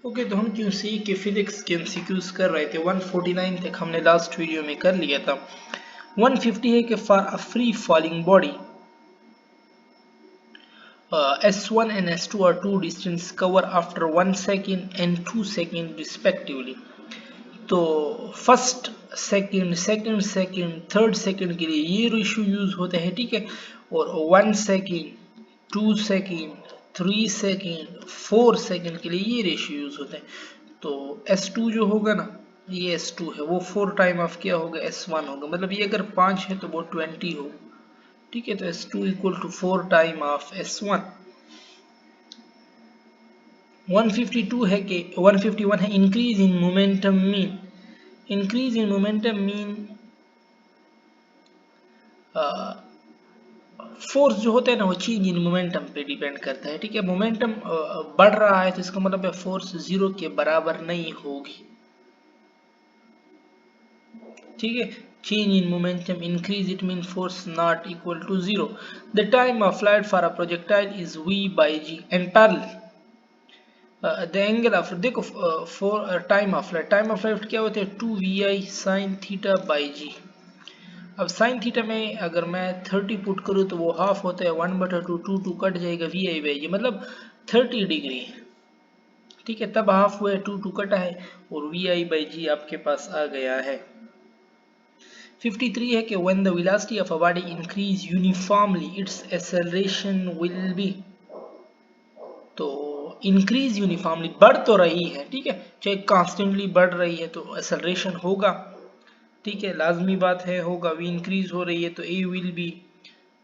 Okay, तो हम QC के फिजिक्स के एमसीक्यूज कर रहे थे। 149 तक हमने लास्ट वीडियो में कर लिया था। 150 है कि for a free falling body S1 and S2 are two distance cover after 1 second and 2 second respectively। तो first second, second second, third second के लिए ये रेशियो यूज होता है, ठीक है। और 1 सेकंड, 2 सेकंड, 3 सेकंड, 4 सेकंड के लिए ये रेशियो यूज होता है। तो S2 जो होगा ना, ये S2 है, वो 4 टाइम ऑफ क्या होगा, S1 होगा। मतलब ये अगर 5 है तो वो 20 होगा, ठीक है। तो S2 equal to 4 time of S1। 152 है कि 151 है increase in momentum mean. Increase in momentum mean force जो होता है ना, वो चेंज इन मोमेंटम पे डिपेंड करता है, ठीक है। मोमेंटम बढ़ रहा है तो इसका मतलब है फोर्स जीरो के बराबर नहीं होगी, ठीक है। Change in momentum increase, it mean force not equal to zero. The time of flight for a projectile is v by g and parallel the angle of, देखो फॉर टाइम ऑफ फ्लाइट क्या होता है, 2vi sin theta by जी। अब sine theta में अगर मैं 30 put करूँ तो वो हाफ होता है 1/2, 2 कट जाएगा vi बाई जी, मतलब 30 डिग्री है, ठीक है। तब हाफ हुआ है, 2 कटा है और vi बाई जी आपके पास आ गया है। 53 है कि when the velocity of a body increase uniformly its acceleration will be। तो इंक्रीज यूनिफॉर्मली बढ़ तो रही है, ठीक है, चाहे कॉन्स्टेंटली बढ़ रही है तो एक्सेलरेशन होगा, ठीक है, लाजमी बात है, होगा। वी इंक्रीज हो रही है तो a will be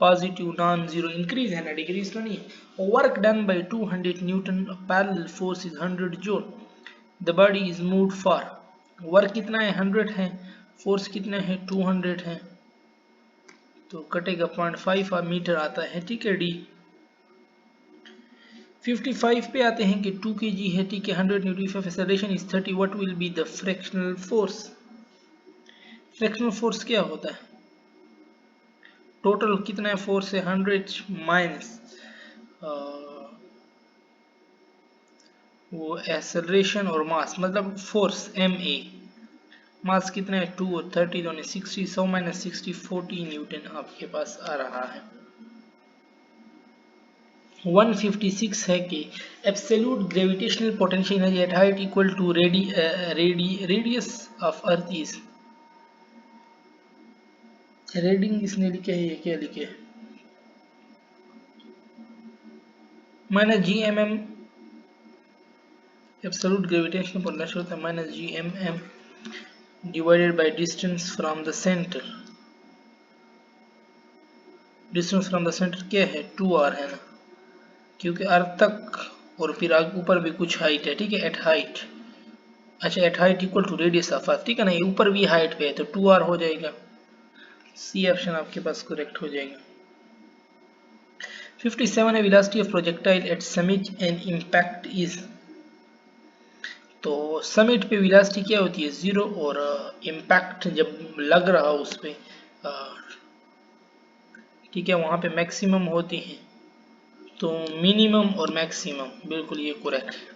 positive, non zero increase है ना, डिक्रीज तो नहीं है। Work done by 200 newton, parallel force is 100 joule, the body is moved for. Work कितना है, 100 है, फोर्स कितना है, 200 है, तो कटेगा 0.5 मीटर आता है, ठीक है, डी। 55 पे आते हैं कि 2 kg है, ठीक है, 100 Newton of acceleration is 30, what will be the fractional force. Fractional force क्या होता है, टोटल कितना है फोर्स है, 100 माइनस वो एक्सेलरेशन और मास, मतलब फोर्स ma, मास कितना है 2 और 30 दोनों 60, 100 माइनस 60 40 न्यूटन आपके पास आ रहा है। 156 है कि absolute gravitational potential energy at height equal to radius of earth is. Reading इसने लिखे है, ये क्या लिखे है, minus G M M. Absolute gravitational potential होता है minus G M M divided by distance from the centre. Distance from the centre क्या है, 2r है ना, क्योंकि अर्थ तक और फिर आगे ऊपर भी कुछ हाइट है, ठीक है, एट हाइट। अच्छा, at height equal to radius of earth, ठीक है ना, ये ऊपर भी हाइट पे है तो 2r हो जाएगा। सी ऑप्शन आपके पास करेक्ट हो जाएगा। 57 है velocity of projectile eight summit and impact is. तो समिट पे वेलोसिटी क्या होती है, 0, और इम्पैक्ट जब लग रहा हो उस पे, ठीक है, वहां पे मैक्सिमम होती है, तो मिनिमम और मैक्सिमम, बिल्कुल ये करेक्ट है।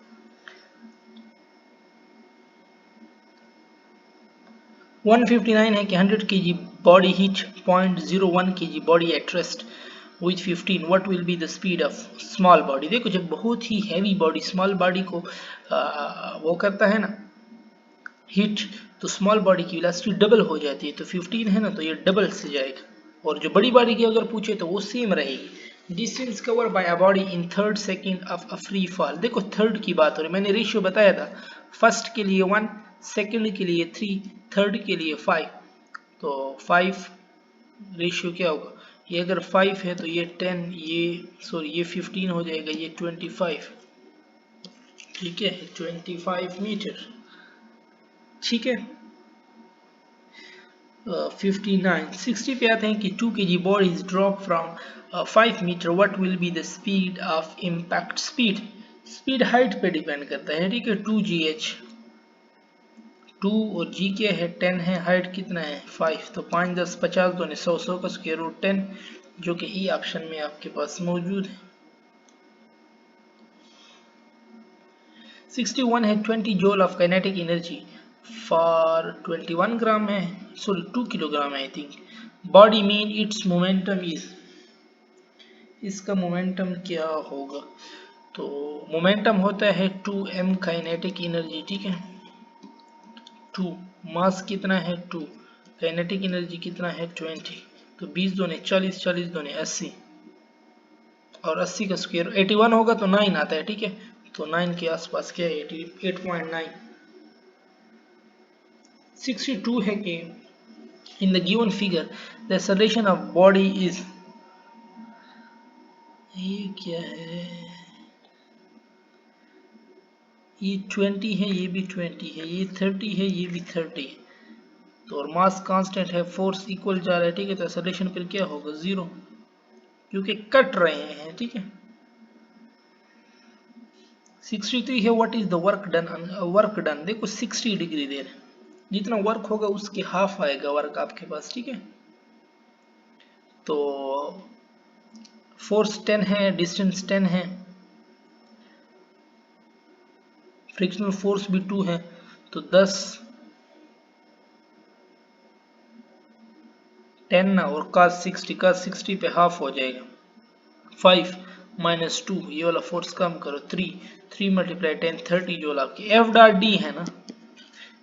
159 है कि 100 kg body hit 0.01 kg body at rest with 15, what will be the speed of small body। देखो, जब बहुत ही हैवी बॉडी स्मॉल बॉडी को वो करता है ना हिट, तो स्मॉल बॉडी की वेलोसिटी डबल हो जाती है, तो 15 है ना, तो ये डबल से जाएगा। और जो बड़ी बॉडी की अगर पूछे तो वो सेम रहेगी। Distance cover by a body in third second of a free fall. देखो थर्ड की बात हो रही, मैंने रेशियो बताया था, फर्स्ट के लिए 1, सेकंड के लिए 3, थर्ड के लिए 5, तो 5 रेशियो क्या होगा, ये अगर 5 है तो ये 10, ये सॉरी ये 15 हो जाएगा, ये 25, ठीक है, 25 मीटर, ठीक है। 59 60 पे आते हैं कि 2 kg ball is dropped from 5 metre, what will be the speed of impact। Speed height पे डिपेंड करता है, ठीक है, 2gh, 2 और g क्या है 10 है, हाइट कितना है 5, तो 5 10 50 तो 100, 100 का स्क्वायर रूट 10, जो कि ई ऑप्शन में आपके पास मौजूद है। 61 है 20 joule of kinetic energy for 21 ग्राम है, सॉरी 2 किलोग्राम है I think. Body mean it's momentum is, इसका मोमेंटम क्या होगा? तो मोमेंटम होता है 2m काइनेटिक एनर्जी, ठीक है। 2 मास कितना है 2, काइनेटिक एनर्जी कितना है 20, तो 20 दूने 40, 40 दूने 80 और 80 का स्क्वायर 81 होगा तो 9 आता है, ठीक है। तो 9 के आसपास क्या है 8.9। 62 है कि in the given figure the acceleration of body is, ये क्या है, ये 20 है, ये भी 20 है, ये 30 है, ये भी 30 है। तो और मास कांस्टेंट है, फोर्स इक्वल जा रहा है, ठीक है। तो एक्सेलरेशन फिर क्या होगा 0, क्योंकि कट रहे हैं, ठीक है। 63 है what is the work done, work done देखो 60 डिग्री दे रहे, जितना वर्क होगा उसके हाफ आएगा वर्क आपके पास, ठीक है। तो फोर्स 10 है, डिस्टेंस 10 है, फ्रिक्शनल फोर्स भी 2 है, तो 10 10 ना, और cos 60 पे हाफ हो जाएगा। 5 माइनस 2, ये वाला फोर्स कम करो, 3 मल्टीप्लाई 10 30 जूल आपकी। एफ डॉट डी है ना,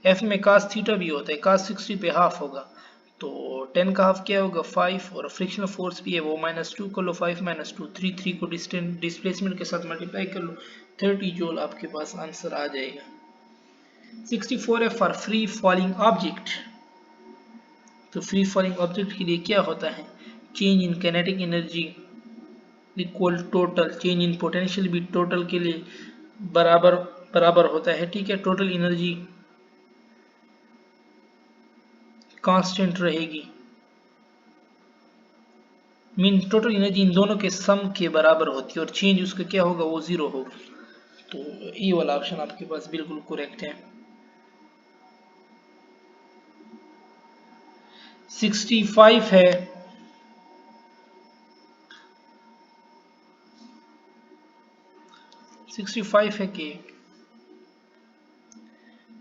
एफ में cos थीटा भी होता है, cos 60 पे हाफ होगा, तो 10 का हाफ क्या होगा 5, और फ्रिक्शनल फोर्स भी है वो -2 कर लो, 5 माइनस 2 3 को डिस्टेंस डिस्प्लेसमेंट के साथ मल्टीप्लाई कर लो, 30 जूल आपके पास आंसर आ जाएगा। 64 है फॉर फ्री फॉलिंग ऑब्जेक्ट, तो फ्री फॉलिंग ऑब्जेक्ट के लिए क्या होता है, change in kinetic energy equal total change in potential भी टोटल के लिए बराबर बराबर होता है, ठीक है। टोटल एनर्जी कांस्टेंट रहेगी, मीन टोटल एनर्जी इन दोनों के सम के बराबर होती है, और चेंज उसका क्या होगा वो 0 होगा। तो ये वाला ऑप्शन आपके पास बिल्कुल करेक्ट है। 65 है, कि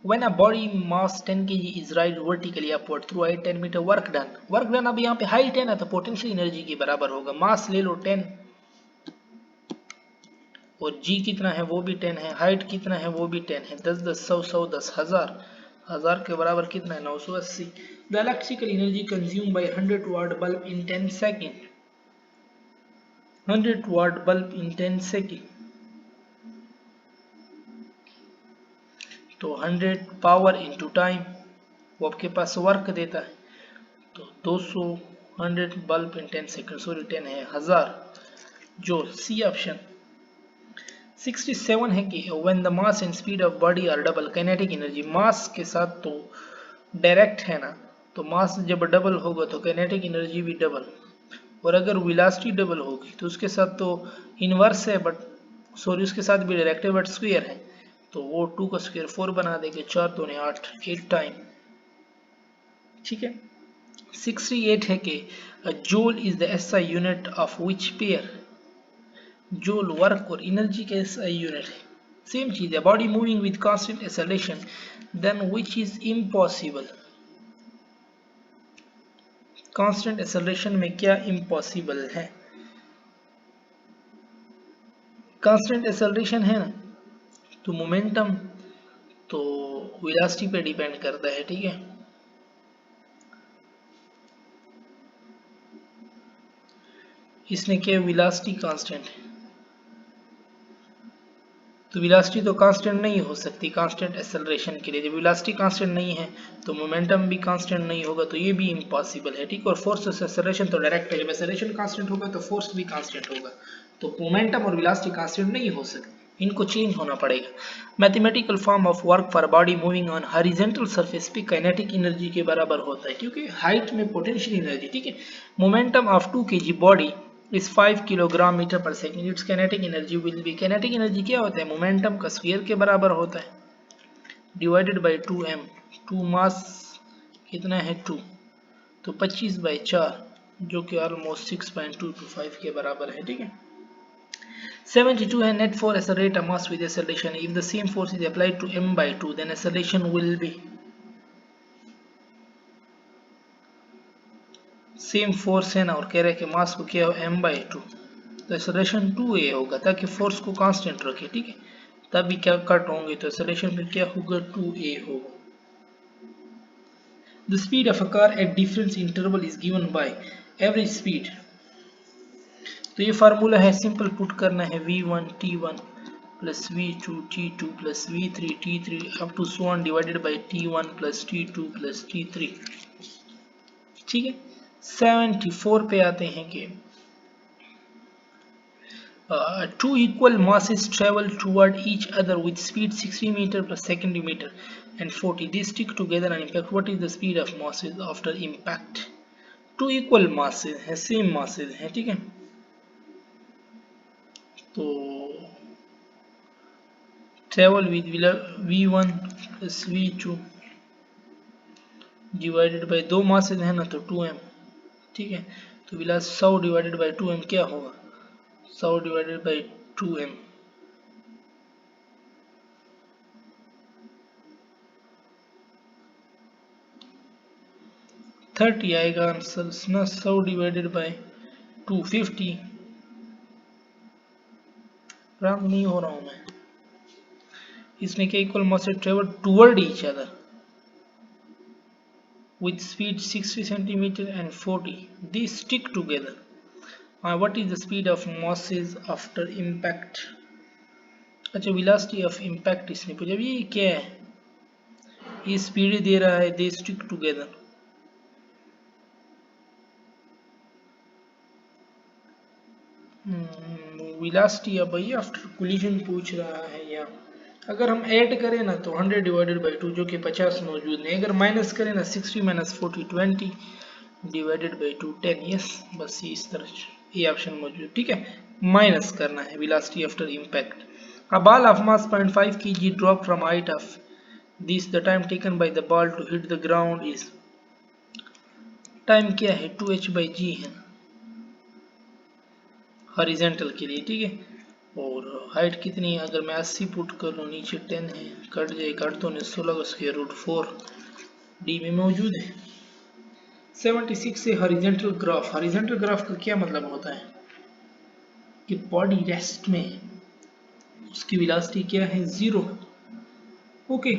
when a body mass 10 kg is raised vertically upward through a 10 meter work done अब यहाँ पे हाइट है ना, तो पोटेंशियल एनर्जी के बराबर होगा। मास ले लो 10, और जी कितना है वो भी 10 है, हाइट कितना है वो भी 10 है, 10 10 100 100 10 1000, 1000 के बराबर कितना है 980। The electrical energy consume by 100 watt bulb in 10 second, 100 watt bulb in 10 second, तो 100 पावर इंटू टाइम, वो आपके पास वर्क देता है, तो 200 100 बल्ब इन 10 सेकेंड, सॉरी 10 है 1000, जो सी ऑप्शन। 67 है कि when the mass and speed of body are double, kinetic energy mass के साथ तो डायरेक्ट है ना, तो मास जब डबल होगा तो काइनेटिक एनर्जी भी डबल, और अगर वेलोसिटी डबल होगी तो उसके साथ तो इनवर्स है, बट सॉरी उसके साथ भी डायरेक्ट है बट स्क्वायर है, तो वो 2 का स्क्वायर 4 बना देंगे, 4 दूने 8 8 टाइम, ठीक है। 68 है कि joule is the SI unit of which pair, joule work और एनर्जी का एसआई यूनिट है, सेम चीज है। Body moving with constant acceleration then which is impossible, constant acceleration में क्या इम्पॉसिबल है, कांस्टेंट एक्सेलरेशन है ना, तो मोमेंटम तो वेलोसिटी पे डिपेंड करता है, ठीक है। इसने क्या वेलोसिटी कांस्टेंट है, तो वेलोसिटी तो कांस्टेंट नहीं हो सकती कांस्टेंट एक्सेलरेशन के लिए, जब वेलोसिटी कांस्टेंट नहीं है तो मोमेंटम भी कांस्टेंट नहीं होगा, तो ये भी इम्पॉसिबल है, ठीक। और फोर्स एक्सेलरेशन तो डायरेक्ट है, जब एक्सेलरेशन कांस्टेंट होगा तो फोर्स भी कांस्टेंट होगा, तो मोमेंटम और वेलोसिटी कांस्टेंट नहीं हो सकती, इनको चेंज होना पड़ेगा। Mathematical form of work for body moving on horizontal surface पे काइनेटिक एनर्जी के बराबर होता है, क्योंकि हाइट में पोटेंशियल एनर्जी, ठीक है। मोमेंटम ऑफ 2 kg बॉडी इस 5 किलोग्राम मीटर पर second, it's kinetic energy will be, kinetic energy क्या होता है मोमेंटम का स्क्वायर के बराबर होता है, डिवाइडेड बाय 2m, 2 मास कितना है 2, तो 25/4 जो कि ऑलमोस्ट 6.225 के बराबर है, ठीक है। 72 है net for accelerate a mass with acceleration. If the same force is applied to m by 2, then acceleration will be same force है ना, और कह रहे हैं कि मास को क्या हो m by 2, तो एक्सेलरेशन 2a होगा ताकि फोर्स को कांस्टेंट रखे, ठीक है, तभी क्या कट होंगे, तो एक्सेलरेशन फिर क्या होगा 2a होगा। The speed of a car at different interval is given by average speed। तो ये फार्मूला है, सिंपल पुट करना है v1 t1 plus v2 t2 plus v3 t3 up to so on divided by t1 plus t2 plus t3, ठीक है। 74 पे आते हैं कि two equal masses travel toward each other with speed 60 meter per centimeter and 40. They stick together on impact. What is the speed of masses after impact? Two equal masses है, same masses है, ठीक है, तो travel with v1 plus v2 divided by दो masses है ना, तो 2m, ठीक है, तो विलास 100 डिवाइडेड बाय 2m क्या होगा, 100 डिवाइडेड बाय 2m, 30 आएगा आंसर ना, 100 डिवाइडेड बाय 250, रॉन्ग नहीं हो रहा हूं मैं, इसमें क्या equal masses travel toward each other with speed 60 centimeter and 40, they stick together. What is the speed of masses after impact? अच्छा, velocity of impact इसने पूछा, ये क्या है, ये स्पीड दे रहा है, they stick together, velocity अब भाई आफ्टर कोलिजन पूछ रहा है, या अगर हम ऐड करें ना तो 100 डिवाइडेड बाई 2 जो कि 50 मौजूद है, अगर माइनस करें ना 60 माइनस 40 20 डिवाइडेड बाई 2 10, यस, बस ये इस तरह ये ऑप्शन मौजूद, ठीक है, माइनस करना है velocity after impact. A ball of mass 0.5 kg drop from height of this, the time taken by the ball to hit the ground is, टाइम क्या है 2h/g है हॉरिजॉन्टल के लिए, ठीक है, और हाइट कितनी है, अगर मैं 80 पुट कर लूँ, नीचे 10 है, कट जाए, कट तो 16 स्क्वायर रूट 4 डी में मौजूद है। 76 से हॉरिजॉन्टल ग्राफ, हॉरिजॉन्टल ग्राफ का क्या मतलब होता है कि बॉडी रेस्ट में उसकी वेलोसिटी क्या है 0, ओके।